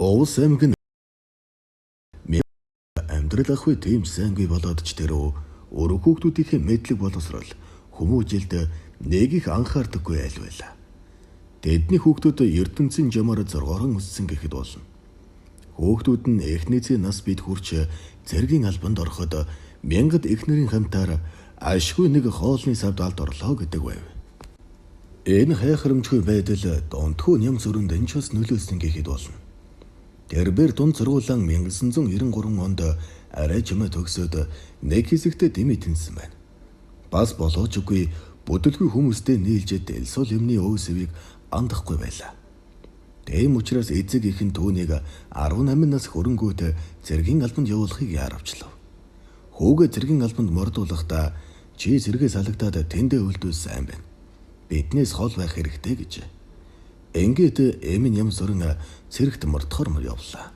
Овс аймаг нь амьдрал ах үе тийм сайнгүй болоод ч тэрөө өөрөө хүүхдүүдийнхээ мэдлэг боловсрол хүмүүжилд нэг их анхаардаггүй айл байлаа. Тэдний хүүхдүүд ертөнцийн жамаар зоргоорон өссөн гэхэд болно. Хүүхдүүд нь эхнээсээ нас бид хүрч цэргийн албанд ороход мянгад эхнэрийн хамтаар ашгүй нэг хоолны савд алд орлоо гэдэг байв. Энэ хайхрамжгүй байдал донтхүү ням зүрэнд энэ ч бас нөлөөсөн гэхэд болно. Тэрбэр дунд сургуулиан 1993 онд арай чимээ төгсөөд нэг хэсэгтээ дэмий тэнсэн байна. Бас болоочгүй бүдэлгүй хүмүүстэй нийлж дэлсүүл юмны өөсөвийг андахгүй байлаа. Тэм учраас эцэг ихэн түүнийг 18 нас хөрөнгөт цэргийн албанд явуулахыг яаравчлав. Хүүгээ цэргийн албанд мордуулахдаа чи цэргээс салагдаад тэндээ үлдвэл сайн байна. Биднээс хол байх хэрэгтэй гэж. Ингээд эмэн ям сүрэн цэрэгт мордохоор явлаа.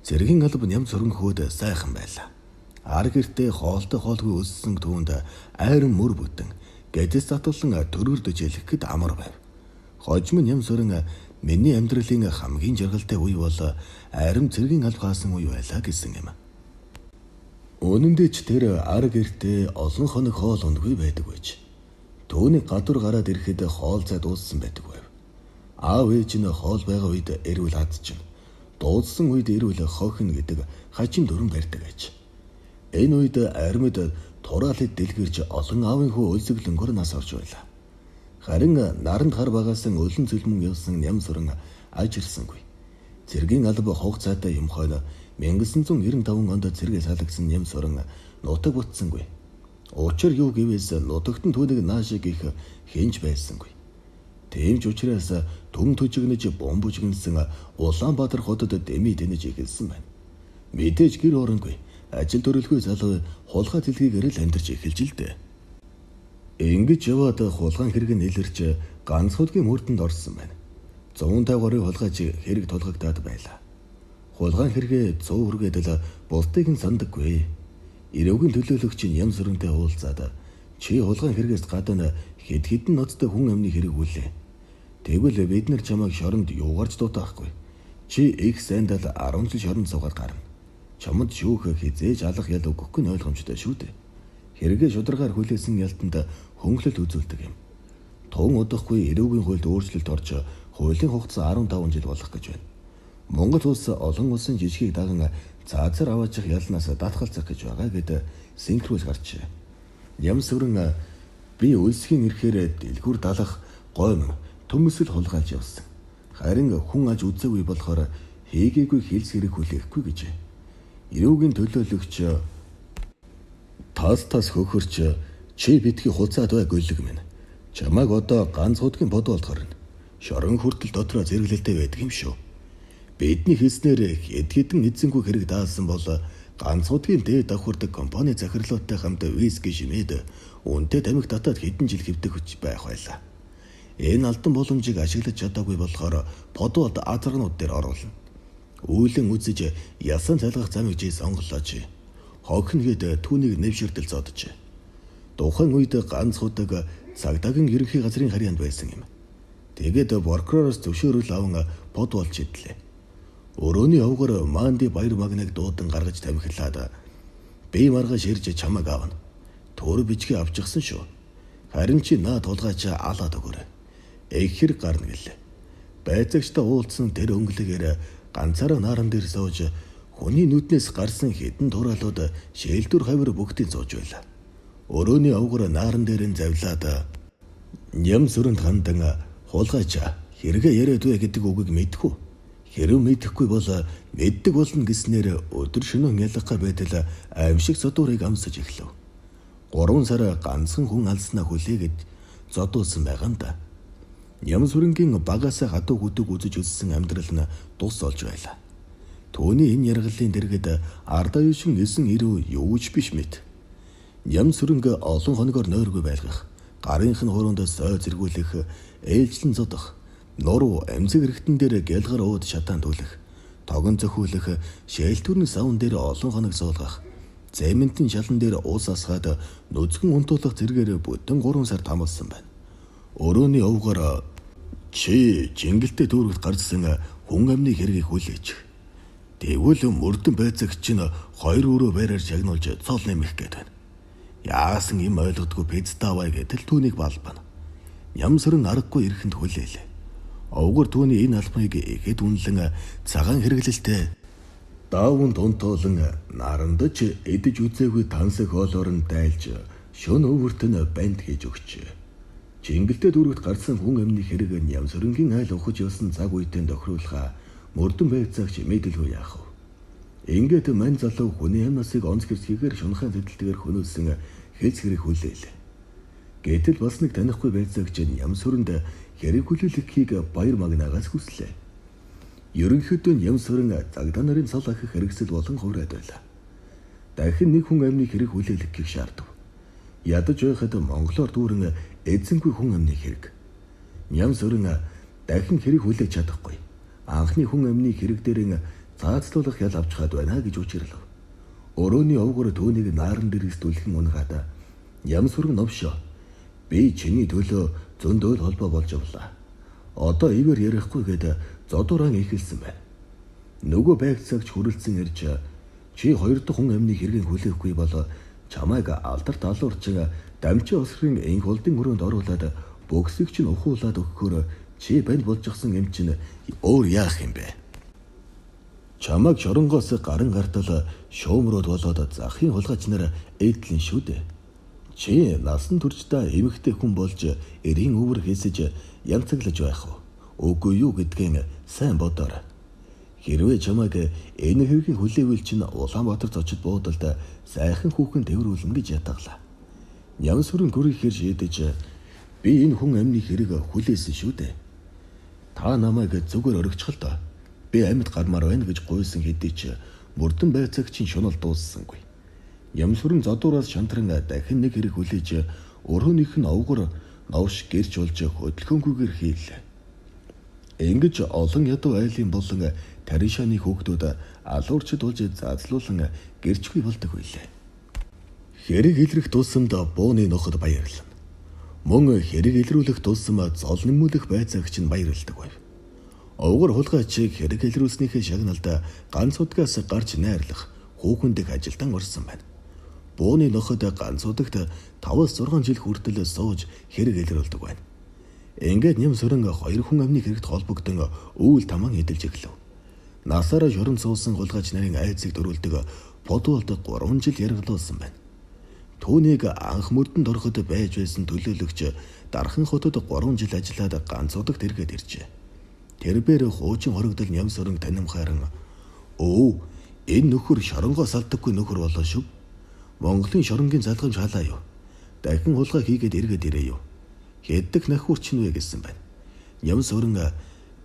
Цэргийн албан ям сүрэнхүүд сайхан байлаа. Ар гэртээ хоолтой хоолгүй өссөн түүнд айран мөр бүтэн гэдэс татуулан төрөөрдөж хэлэхэд амар байв. Хожим ям сүрэн миний амьдралын хамгийн жаргалтай үе бол айрам цэргийн алба хаасан үе байлаа гэсэн юм. Үнэн дээр ч тэр ар гэртээ олон хоног хоол ундгүй байдаг байж. Түүний гадуур гараад ирэхэд хоол цай дууссан байдаг байв. Аав ээж нь хоол байгаа үед эрүүл хадчихна. Дуудсан үед эрүүл хохин гэдэг хачин дүрэн барьдаг аж. Энэ үед армид тураалд дэлгэрж олон аавын хүү өлсөглөнгөр нас орж байлаа. Харин наранд хар багаасан өлөн цөлмөн явсан ням сүрэн ажирсангүй. Цэргийн алба хугацаатай юм хойно 1995 онд цэргээс салгасан ням сүрэн нутаг бутсангүй. Учир юу гэвээс нутагтан түүнийг нааш гих хинж байсангүй. Тийм ч учраас төм төжигнөж бомбжигнсэн Улаанбаатар хотод дэмий дэнэж эхэлсэн байна. Мэдээж гэр оронгүй ажил төрөлгүй залуу хулгай дэлхийгээр л амьдарч эхэлж л дээ. Ингэж яваад хулгайн хэрэг нь илэрч ганц хөдгийн мөрдөнд орсон байна. 150 гаруй хулгайч хэрэг тулгагдаад байлаа. Хулгайн хэрэгээ 100 хүргээдэл бултыг нь сандаггүй. Ирээвгийн төлөөлөгч ям сүрэнтэй уулзаад чи хулгайн хэрэгээс гадна хэд хэдэн ноцтой хүн амны хэрэг үлээ. Тэгвэл бид нар чамайг шоронд юугаарч дутаахгүй. Чи их сайндал 10 жил шоронд суугаад гарна. Чамд шүүх хизээж алах ял өгөхгүй нь ойлгомжтой шүү дээ. Хэрэгээ шударгаар хүлээсэн ялтанд хөнгөлөлт үзүүлдэг юм. Тун удахгүй эрүүгийн хуульд өөрчлөлт орж хуулийн хугацаа 15 жил болох гэж байна. Монгол улс олон улсын жижигийг даган цаазаар аваачих ялнаас даатгалзах гэж байгаа гэд синхрүүл гарчээ. Ям сүрэн би үлсхийн ирэхээр дэлгүр далах гойн төмөсөл хулгайлж явсан. Харин хүн аж үзээгүй болохоор хийгээгүй хэлс хэрэг хүлээхгүй гэж. Ирүүгийн төлөөлөгч тас хөхөрч чи битгий хуцаад бай гөлөг минь. Чамайг одоо ганц удгийн бод болохоор шорон хүртэл дотроо зэрэглэлтэй байдаг юм шүү. Бидний хэлснээр хэд хэдэн эзэнгүй хэрэг даасан бол ганц удгийн дээд давхурдаг компани захирлуудтай хамт виски шимээд үнэтэй тамхи татаад хэдэн жил хэвдэх хүч байх байлаа. Энэ алдан боломжийг ашиглаж чадаагүй болохоор подвод азаргнууд дээр оруулна. Үйлэн үзэж ясан цайлгах замыг чи сонголооч. Хогнгээд түүнийг нэвширдэл зодож. Тухайн үед ганц худаг цагдаагийн ерөнхий газрын харьяанд байсан юм. Тэгээд прокуророос зөвшөөрөл аван под болж идлээ. Өрөөний овгор Манди баяр магныг дуудан гаргаж тамхилаад би маргааш ирж чамайг аавна. Төр бичгээ авчихсан шүү. Харин чи наа тулгаач алаад өгөөрэй. Эхэр гарна гэлээ. Байцаагчтай уулзсан тэр өнгөлөгээр ганцаараа нааран дээр сууж хүний нүднээс гарсан хэдэн тураалууд шээлтүр хавир бүгдийг зууж байлаа. Өрөөний овгор нааран дээр нь завлаад ням сүрэнд хандан хулгайч хэрэгэ яриад бай гэдэг үгийг мэдхүү. Хэрв мэдэхгүй бол мэддэг болно гэснээр өдөр шөнө ялгахаар байтал аимшиг зодуурыг амсаж эхлэв. 3 сар ганцхан хүн алснаа хүлээгээд зодуулсан байгаа юм да. Ням сүрэнгийн багаас хатуу хөдөг үзэж өссөн амьдрал нь тус олж байлаа. Төвний энэ яргалын дэргэд ардаа юушин 990 юуч биш мэд. Ням сүрэнг олон хоногор нойргүй байлгах, гарынх нь хуруунд сой зэргүүлэх, ээлжлэн зодох, нуруу эмзэг хэрэгтэн дээр гялгар ууд шатаан түлэх, тогон зөхүүлэх, шээлтүрний савн дээр олон хоног суулгах, зэмэнтэн шалан дээр уус асгаад нүцгэн унтуулах зэргээр бүтэн 3 сар тамалсан байна. Өрөөний овгоор Чи жингэлтэй дүүрэгт гарсан хүн амны хэргийг хүлээж. Тэгвэл мөрдөн байцаагч чинь хоёр өрөө байраар шагнуулж цол нэмэх гээд байна. Яасан юм ойлгодгүй пиццавай гэдэл түүнийг балбана. Нямсрын аргагүй ирэхэнд хүлээлээ. Овгор түүний энэ албаныг ихэд үнэлэн цагаан хэрэглэлтэй даавн тунтуулан нарандаж эдэж үзээгүй тансаг хоолоор нь дайлж шөнө өвөрт нь банд хийж өгчээ. Жингэлтэй дүүрэгт гарсан хүн амны хэрэг Нямсрынгийн айл ухаж явсан цаг үедээ тохируулахаа мөрдөн байцаагч мэдэлгүй яах вэ? Ингээд мань залуу хүний амнасыг онц гэрсгээр шунхаан зэдэлтэйгээр хөнөөсөн хэлц хэрэг хүлээлээ. Гэтэл бас нэг танихгүй байцаагч Нямсрынд хэрэг хүлээлгэхийг баяр магнаагаас хүслээ. Ерөнхийдөө Нямсрын цагдаа нарын цол ахих хэрэгсэл болон хувраад байлаа. Дахин нэг хүн амны хэрэг хүлээлгэхийг шаардав. Ядаж байхад монголоор дүүрэн эзэнгүй хүн амны хэрэг. Нямсрын дахин хэрэг хүлээж чадахгүй. Анхны хүн амны хэрэг дээр цаацлуулах ял авч хаад байна гэж учирлав. Өрөөний овгор түүнийг нааран дээрээс түлхэн унгаад Нямсрын новшоо би чиний төлөө зөндөөл холбоо болж авлаа. Одоо ивэр ярихгүй гээд зодууран ихэлсэн байна. Нөгөө байцаагч хүрэлцэн ирж чи хоёр дахь хүн амны хэргийг хүлээхгүй бол чамайг алдарт алуурчин дамжи осрын энх холдын өрөөнд оруулаад бөксийг чинь ухуулаад өгөхөөр чи банд болжсэн юм чинь өөр яах юм бэ? Чамайг шоронгоос гарын гартал шуумрууд болоод захын хулгайч нар эдлэн шүү дээ. Чи насан туршдаа эмэгтэй хүн болж эрийн өвөр хийсэж янцаглаж байх уу? Үгүй юу гэдгийг сайн бодоорой. Хэрвээ чамайг энэ хэргийн хүлээвэл чинь Улаанбаатар зочид буудалд сайхан хүүхэн тэрвэрлэн гэж ятгалаа. Нямсрын гүрийхээр шийдэж би энэ хүн амны хэрэг хүлээсэн шүү дээ. Та намайг зүгээр оргичихл доо. Би амьд гармаар байна гэж гуйсан хэдий ч мөрдөн байцаагчийн шунал дууссангүй. Нямсрын зодуураас шантран дахин нэг хэрэг хүлээж өрөөнийх нь овгор новш гэрч болж хөдөлгөөнгүйгээр хийлээ. Ингэж олон ядуу айлын болон таришаны хүүхдүүд алуурчд болж заазлуулан гэрчгүй болдог байлээ. Хэрэг илрэх тусамд бууны ноход баярлана. Мөн хэрэг илрүүлэх тусам зол нэмүүлэх байцаагч нь баярлдаг байв. Овгор хулгайчийг хэрэг илрүүлснийхээ шагналд ганц удаагаас гарч найрлах хүүхэндх ажилдан орсон байна. Бууны ноход ганц удаагт 5-6 жил хүртэл сууж хэрэг илрүүлдэг байна. Ингээд Нямсрын хоёр хүн амны хэрэгт холбогдсон өвөл таман эдэлж эхлэв. Насаараа шорон суусан хулгайч нарын айцыг дөрүүлдэг подволд 3 жил яргалуулсан байна. Түүнийг анх мөрдөнд ороход байж байсан төлөөлөгч дархан хотод 3 жил ажиллаад ганц удаагт эргээд иржээ. Тэрбээр хуучин хоригдол Нямсрын танимхааран "Өө, энэ нөхөр шоронгоос алдаггүй нөхөр болоо шүү. Монголын шоронгийн залгамж халаа юу? Дахин хулгай хийгээд эргээд ирээ юу? Хэддэг нахурч нь вэ гэсэн байна. Нямсрын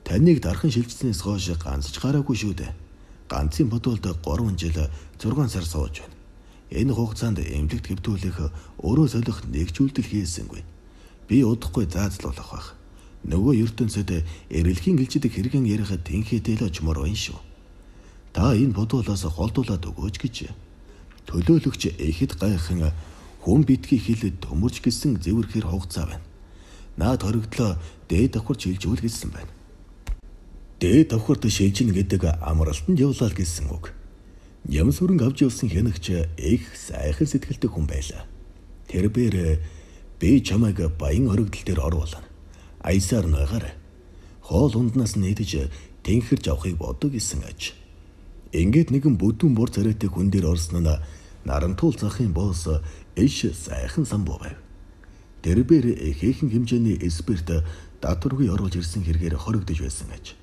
таныг дархан шилжснээс хойш ганцч гараагүй шүү дээ. Ганцын бодволд 3 жил 6 сар сууж байна. Энэ хугацаанд эмнэлэгт хэвтүүлэх өөрөө солих нэгжүүлдэл хийсэнгүй. Би удахгүй заазлуулах байх. Нөгөө ертөнцид эрэлхийн гэлжидэг хэрэгэн ярихад тэнхээтэй л очмоор байна шүү. Та энэ бодволоос холдуулаад өгөөч гэж төлөөлөгч эхэд гайхан хүн битгий хилэд төмөрч гисэн зэвэрхээр хугацаа байна. Наад хоригдлоо дээд давхар шилжүүл гэсэн байна. Дээд давхарт шилжин гэдэг амралтанд явлаа гэсэн үг. Нямсрын авч явсан хянагч их сайхан сэтгэлтэй хүн байлаа. Тэрбээр би чамайг баян хоригдол дээр оруулна. Аясаар нойгоор хоол унднаас нээдэж тэнхэрж авахыг боддог гэсэн аж. Ингээд нэгэн бүдүүн бур царайтай хүн дээр орсон нь нарантуул захын боос иш сайхан самбуу байв. Тэрбээр ихээхэн хэмжээний эсперт датваргүй оруулж ирсэн хэрэгээр хоригдож байсан аж.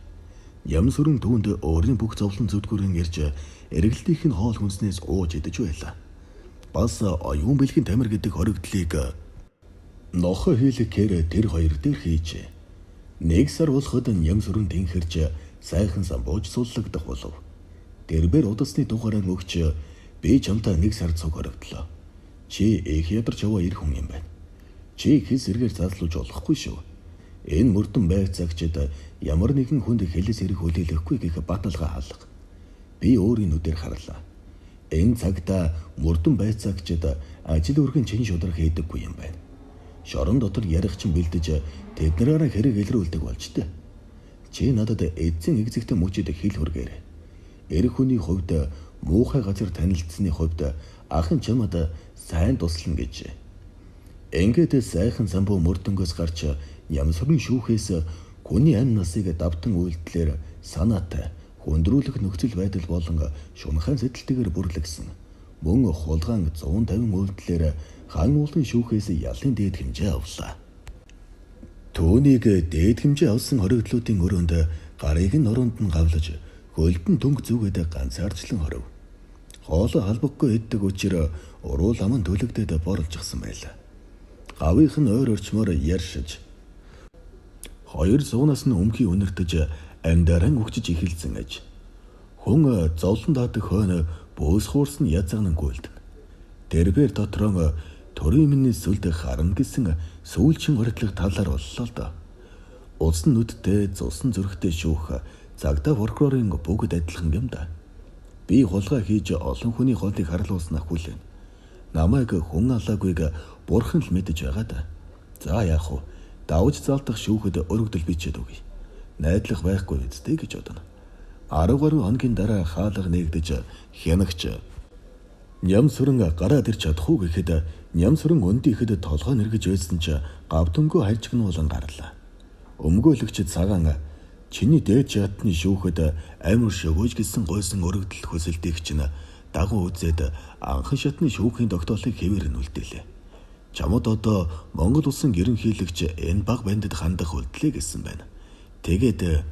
Нямсрын түүнд өөрийн бүх зовлон зүдгүүрэн ирж эргэлтийнх нь хоол хүнснээс ууж идэж байлаа. Бас оюун бэлгийн тамир гэдэг хоригдлыг нохо хийлэхээр тэр хоёр дээр хийжээ. 1 сар болоход Нямсрын тэнхэрж сайхан самбууж суллагдах болов. Тэрбээр удасны дугаараа өгч би чамтай 1 сар цуг хоригдлоо. Чи их ядарч яваа ир хүн юм байна. Чи хэл сэргээр задлуулж болохгүй шүү. Энэ мөрдөн байцаагчид ямар нэгэн хүнд хэлээс хэрэг хүлээлгэхгүй гэх баталгаа хаалга. Би өөрийн нүдээр харлаа. Энэ цагта мөрдөн байцаагчид ажил үргэн чин шудраг хийдэггүй юм байна. Шорон дотор ярих чинь бэлдэж тэднэрээр хэрэг илрүүлдэг болж тээ. Чи надад эзэн эгзэгтэй мөчөд хил хүргээрэй. Эрх хүний хувьд муухай газар танилцсны хувьд ахын чамд сайн туслана гэж. Ингээд сайхан самбуу мөрдөнгөөс гарч Нямсрын шүүхээс хүний амь насыг давтан үйлдэлээр санаатай хүндрүүлэх нөхцөл байдал болон шунхайн сэтэлтэйгээр бүрлэгсэн. Мөн хулгайн 150 үйлдэлээр хан уулын шүүхээс ялын дээд хэмжээ авлаа. Түүнийг дээд хэмжээ авсан хоригдлуудын өрөөнд гарыг нь оронд нь гавлаж хөлдөн дүнг зүгээд ганцаарчлан хорив. Хоолой халбаггүй иддэг учраас уруул аман төлөгдөд борлжчихсан байлаа. Гавийнх нь ойр орчмоор яршиж 2 зуунаас нь өмхий өнөртөж амьдаран өгчөж эхэлсэн аж. Хүн зовлон даадаг хойно бөөс хуурсан язган гүйлдэн. Дэрбэр дотроо төрийн минь сүлд харна гэсэн сүүлчин хордлох талаар боллоо л доо. Усан нүдтэй зусан зүрхтэй шүүх цагдаа прокурорын бүгд адилхан юм да. Би хулгай хийж олон хүний хоолыг харлуулснаа хүлээн. Намайг хүн алаагүйг бурхан л мэдэж байгаа да. За яах вэ? Давж залтах шүүхэд өргөдөл бичээд өгье. Найдлах байхгүй үстэй гэж бодно. 10 гаруй хоногийн дараа хаалга нэгдэж хянагч Нямсрын гараад ирч чадахгүй гэхэд Нямсрын өндийхэд толгой нэргэж байсан ч гавдөнгөө хайрчгн болон гарлаа. Өмгөөлөгч цагаан чиний дээд шатны шүүхэд амар шөгөөж гисэн гойсон өргөдөл хөсөлтийг чинь дагуу үзээд анхан шатны шүүхийн тогтоолыг хэвээр нь үлдээлээ. Чамд одоо Монгол улсын ерөнхийлөгч энэ баг бандд хандах үйлдэлээ гэсэн байна. Тэгээд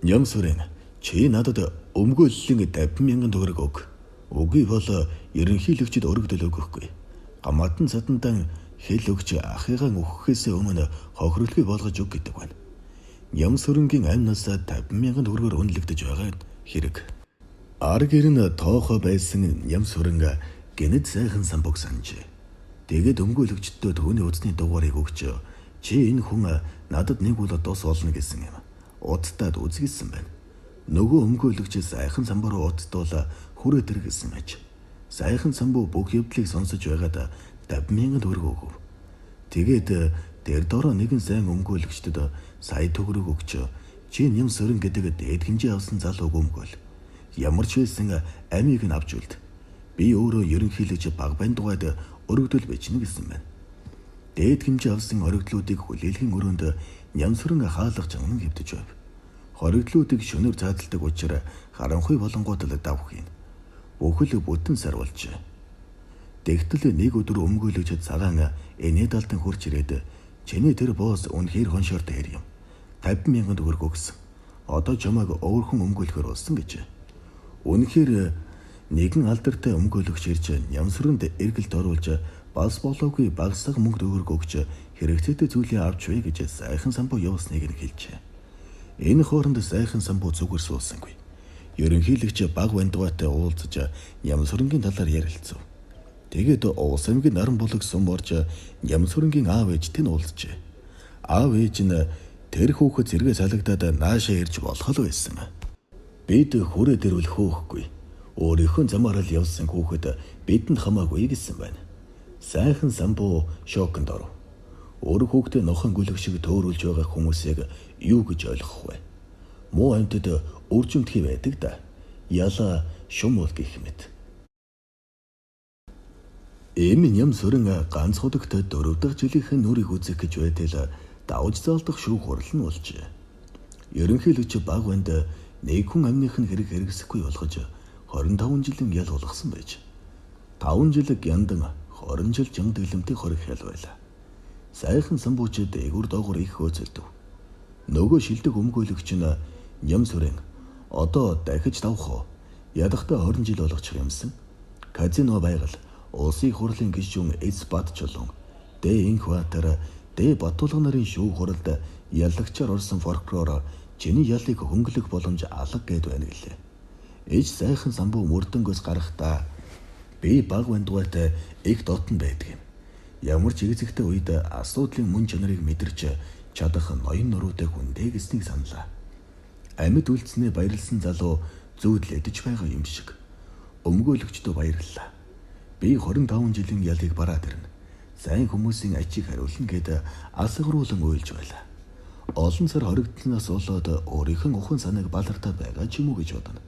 Нямсрын чи надад өмгөөллийн 50,000 төгрөг өг. Үгүй бол ерөнхийлөгчд өргөдөл өгөхгүй. Гамаатан садандан хэл өгч ахыгаа өгөхөөс өмнө хохирлгүй болгож өг гэдэг байна. Нямсрынгийн амнаас 50,000 төгрөгөөр үнэлэгдэж байгаа хэрэг. Арг ирэн тоохо байсан Нямсрын гэнэт сайхан самбог санджээ. Тэгээд өмгөөлөгчдөө түүний утасны дугаарыг өгч чи энэ хүн надад нэг бол дус олно гэсэн юм. Удтаад үзгэсэн байна. Нөгөө өмгөөлөгч сайхан самбуу руу удтуул хүрээд ир гэсэн аж. Сайхан самбуу бүх явдлыг сонсож байгаад 50,000 төгрөг өгөв. Тэгээд дээр дороо нэгэн сайн өмгөөлөгчдөд сая төгрөг өгч чи Нямсрын гэдэг дээд хэмжээ авсан залууг өмгөөл. Ямар ч байсан амийг нь авч үлд. Би өөрөө ерөнхийлөгч баг бандгаад өргөдөл бичнэ гэсэн байна. Дээд хэмжээ авсан хоригдлуудыг хүлээлгийн өрөөнд Нямсрын хаалга чанан хэвдэж байв. Хоригдлуудыг шөнөөр цаадалдаг учраас харанхуй болонгууд л давх юм. Бүхэл бүтэн сар болжээ. Тэгтэл нэг өдөр өмгөөлөгч цагаан энэ далдан хурж ирээд чиний тэр босс үнэхээр хоншортой хэр юм. 50,000 төгрөг өгсөн. Одоо чамайг өөрхөн өмгөөлөхөр болсон гэж. Үнэхээр нэгэн алдартай өмгөөлөгч ирж Нямсрынд эргэлт оруулж бас болоогүй багсаг мөнгө төгрөг өгч хэрэгцээтэй зүйлээ авч бай гэж сайхан самбуу явуулсныг нь хэлжээ. Энэ хооронд сайхан самбуу зүгээр суулсангүй. Ерөнхийлөгч баг бандгаатай уулзаж Нямсрынгийн талаар ярилцав. Тэгээд Улс аймгийн наран булаг сум орж Нямсрынгийн аав ээжтэй нь уулзжээ. Аав ээж нь тэр хүүхэд зэрэгэ салагдаад наашаа ирж болох л байсан. Бид хүрээ дэрвэл хөөхгүй. Өөрийнхөө замаар л явсан хүүхэд бидэнд хамаагүй гэсэн байна. Сайхан самбуу шоконд оров. Өөр хүүхдээ нохон гүлэг шиг төөрүүлж байгаа хүмүүсийг юу гэж ойлгох вэ? Муу амьтад үржимтгий байдаг да. Яла шумуул гэх мэт. Нямсрын ганц худагт 4 дахь жилийнхэн нүрийг үзэх гэж байтал давж заалдах шүүх хурал нь болжээ. Ерөнхийлөгч баг банд нэг хүн амных нь хэрэгсэхгүй болгож 25 жилийн ял болгосон байж. 5 жил гяндан 20 жил жин дэглэмтийн хориг хял байлаа. Сайхан самбуучид эгүр доогор их хөөцөлдөв. Нөгөө шилдэг өмгөөлөгч нь Нямсрын одоо дахиж давх уу? Ядахтаа 20 жил болгочих юмсан. Казино байгаль, улсын хурлын гишүүн Эс Батчулан, Дэ Инхватер, Дэ Батулга нарын шүүх хуралд ялагчаар орсон прокурор чиний ялыг хөнгөлөх боломж алга гэд байна гэлээ. Ээж сайхан самбуу мөрдөнгөөс гарахдаа би баг бандгаатай их дотн байдаг юм. Ямар ч игзэгтэй үед асуудлын мөн чанарыг мэдэрч чадах ноён нуруутай хүндээ гэснийг саналаа. Амьд үлдснээ баярлсан залуу зүүдлэдэж байгаа юм шиг. Өмгөөлөгчдөө баярлалаа. Би 25 жилийн ялыг бараад ирнэ. сайн хүмүүсийн ачийг хариулна гэд асгаруулan уйлж байлаа. Олон сар хоригдсанаас болоод өөрийнх нь ухаан санааг балартаа байгаа ч юм уу гэж бодно.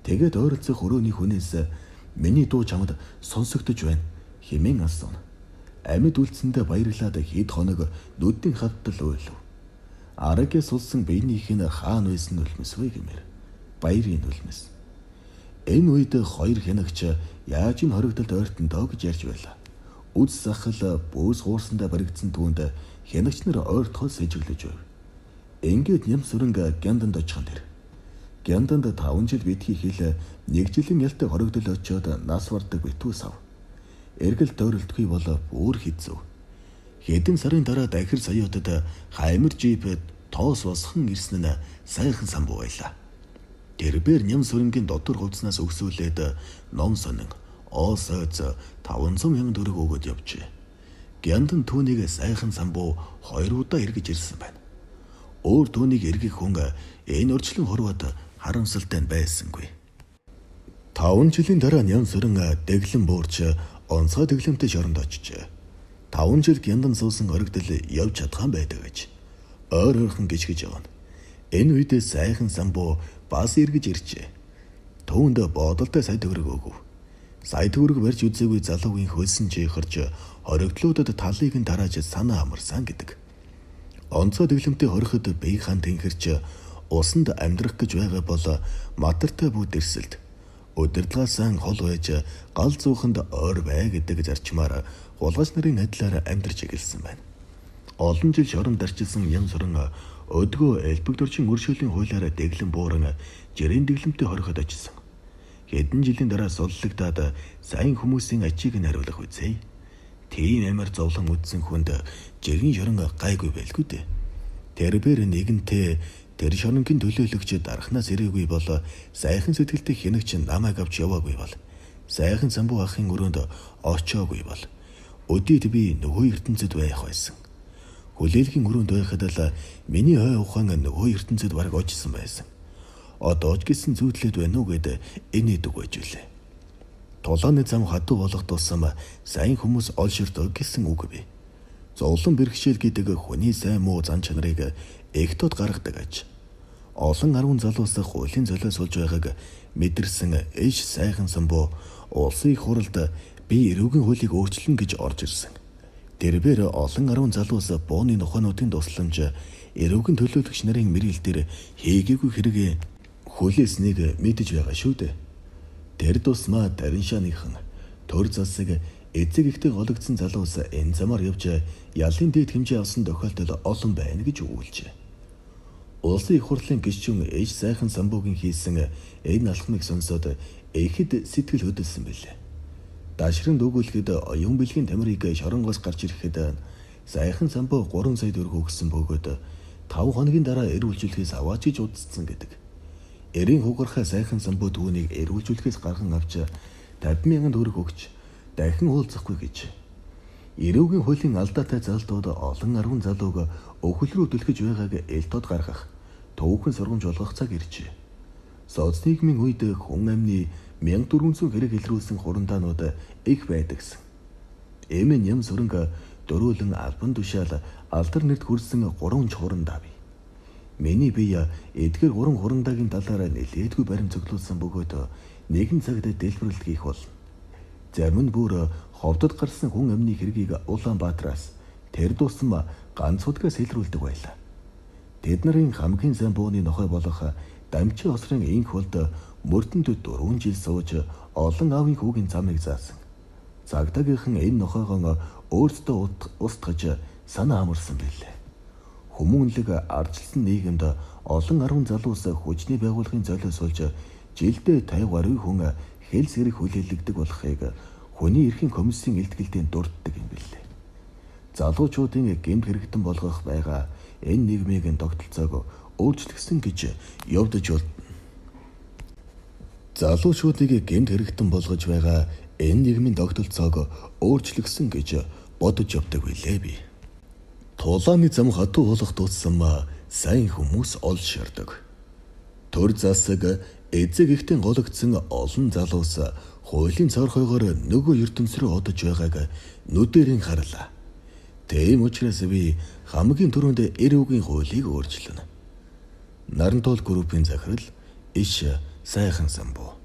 Тэгээд ойролцох өрөөний хүнээс миний дуу чамд сонсогдож байна хэмээн асуув. Амьд үлдсэндээ баярлаад хэд хоног нүдийн хавтал уйлв. Арагээс улсан биенийх нь хаана байсан үлмэс вэ гэмээр. Баярын үлмэс. Энэ үед хоёр хянагч яаж энэ хоригдолд ойртондоо гэж ярьж байлаа. Үз сахал бөөс хуурсандаа баригдсан түүнд хянагч нар ойртохоос сэжиглэж байв. Ингээд Нямсүрэнг Гянданд очихын тэр. Гянданд 5 жил битгий хэл 1 жилийн ялтай хоригдол очиод нас бардаг битүүс ав. Эргэл тойролтгүй бол бүр хэцүү. Хэдэн сарын дараа дахир соёотод хаймар жипэд тоос босхон ирсэн нь сайхан самбуу байлаа. Тэрбээр Нямсүрэнгийн дотор хувцснаас өгсүүлээд ном сонин оосойц 500,000 төгрөг өгөөд явжээ. Гяндан түүнийг сайхан самбуу 2 удаа эргэж ирсэн байна. Өөр түүнийг эргэх хүн энэ урьдчилан хорвоод харамсалтай байсангүй. 5 жилийн дараа Нямсүрэн дэглэн буурч онцгой дэглэмтэй шоронд очижээ. 5 жил Гяндан суусан оригдол явж чадхан байдаг гэж. Ойр ойрхон гიშгэж явна. Энэ үед сайхан самбуу бас эргэж иржээ. Түүнд бодолтой сая төгрөг өгөв. Сая төгрөг барьж үзээгүй залуугийн хөлсөн чихэрч хоригдлуудад талыг нь тарааж санаа амарсан гэдэг. Онцгой дэглэмтэй хориход бие хан тэнхэрч усанд амьдрах гэж байгаа бол матартай бүд эрсэлд удирдлагаасан хол байж гал зууханд ойр бай гэдэг зарчмаар хулгайч нарын адилаар амьдарч игэлсэн байна. Олон жил шоронд дарчилсан Нямсүрэн өдгөө элбэгдөрчин өршөөлийн хуулиараа дэглэн бууран жирийн дэглэмтэй хориход очсон. Хэдэн жилийн дараа суллагдаад сайн хүмүүсийн ачийг нь хариулах үзье. Тийм амар зовлон үдсэн хүнд жирийн шорон гайгүй байлгүй дээ. Тэрбэр нэгэнтээ тэр шоронгийн төлөөлөгч дарахнаас ирээгүй бол сайхан сэтгэлтэй хянагч намайг авч яваагүй бол сайхан самбуу ахын өрөөнд очоогүй бол өдийд би нөгөө ертөнцид байх байсан. Хүлээлгийн өрөөнд байхад л миний хой ухаан нөгөө ертөнцид бараг очсон байсан. Одоо ч гэсэн зүйдлээд байна уу гэд энэдэг байж үлээ. Тулааны зам хатуу болох тусам сайн хүмүүс олширдог гэсэн үг бий. Зовлон бэрхшээл гэдэг хүний сайн муу зан чанарыг эгтод гаргадаг аж. Олон 10 залуус хуулийн золиос сулж байгааг мэдэрсэн эш сайхан самбуу улсын их хуралд би эрүүгийн хуулийг өөрчлөн гэж орж ирсэн. Тэрбээр олон 10 залуус бууны нохойнуудын тусламж эрүүгийн төлөөлөгч нарын мэргэлдэр хийгээгүй хэрэгээ хүлээснийг мэдэж байгаа шүү дээ. Тэр тусмаа Дариншааныхан төр засаг эцэг ихтэй гологдсон залуус энэ замаар явж ялын дэд хэмжээ авсан тохиолдол олон байна гэж өгүүлжээ. Улсын их хурлын гишүүн ээж сайхан самбуугийн хийсэн энэ алхмыг сонсоод ихэд сэтгэл хөдлсөн билээ. Дашрын дүүгүүлэхэд оюун бэлгийн тамирыг шоронгоос гарч ирэхэд сайхан самбуу 3 сая төгрөг өгсөн бөгөөд 5 хоногийн дараа эрүүлжүүлэхээс аваач гэж удацсан гэдэг. Эрийн хугархай сайхан самбуу түүнийг эрүүлжүүлэхээс гархан авч 50,000 төгрөг өгч дахин уулзахгүй гэж. Эрүүгийн хуулийн алдаатай залтууд олон 10 залууг өвхөл рүү түлхэж байгааг элтод гаргах, төвхөн сургамж болгох цаг иржээ. Соцнигмийн үед хүн амны 1400 хэрэг илрүүлсэн хурандаанууд их байдагсан. Эмэн Нямсүрэнг дөрөөлөн албан тушаал алдар нэрд хүрсэн 3 хурандаа бий. Миний бие эдгээр 3 хурандаагийн талаар нэлээдгүй барим цоглуулсан бөгөөд нэгэн цагт дэлбэрэлт хийх болно. Зарим нь бүр ховдод гарсан хүн амны хэргийг Улаанбаатараас тэр тусам ганц удаагаас илрүүлдэг байлаа. Тэд нарын хамгийн сайн бууны нохой болох Дамчин осрын инх болд мөрдөнд 4 жил сууж олон аавын хүүгийн замыг заасан. Цагдаагийнхан энэ нохойгоо өөрсдөө устгаж санаа амарсан билээ. Хүмүүнлэг ардчилсан нийгэмд олон 10 залуус хүчний байгууллагын золиос болж жилдээ 50 гаруй хүн хэлс хэрэг хүлээлгдэг болохыг хүний эрхийн комиссийн илтгэлдийн дурддаг юм билээ. Залуучуудын гэмт хэрэгтэн болгох байгаа энэ нийгмийн тогтолцоог өөрчлөгсөн гэж явдаж байна. Залуучуудыг гэмт хэрэгтэн болгож байгаа энэ нийгмийн тогтолцоог өөрчлөгсөн гэж бодож явдаг билээ би. Тулааны зам хатуу болох тусам сайн хүмүүс олж шаарддаг. Төр засаг эзэг ихтэн гологдсон олон залуус хуулийн цорхойгоор нөгөө ертөнц рүү одож байгааг нүдэрийн харлаа. Тийм учраас би хамгийн түрүүнд эрүүгийн хуулийг өөрчилнө. Нарантол группийн захирал иш сайхан самбуу.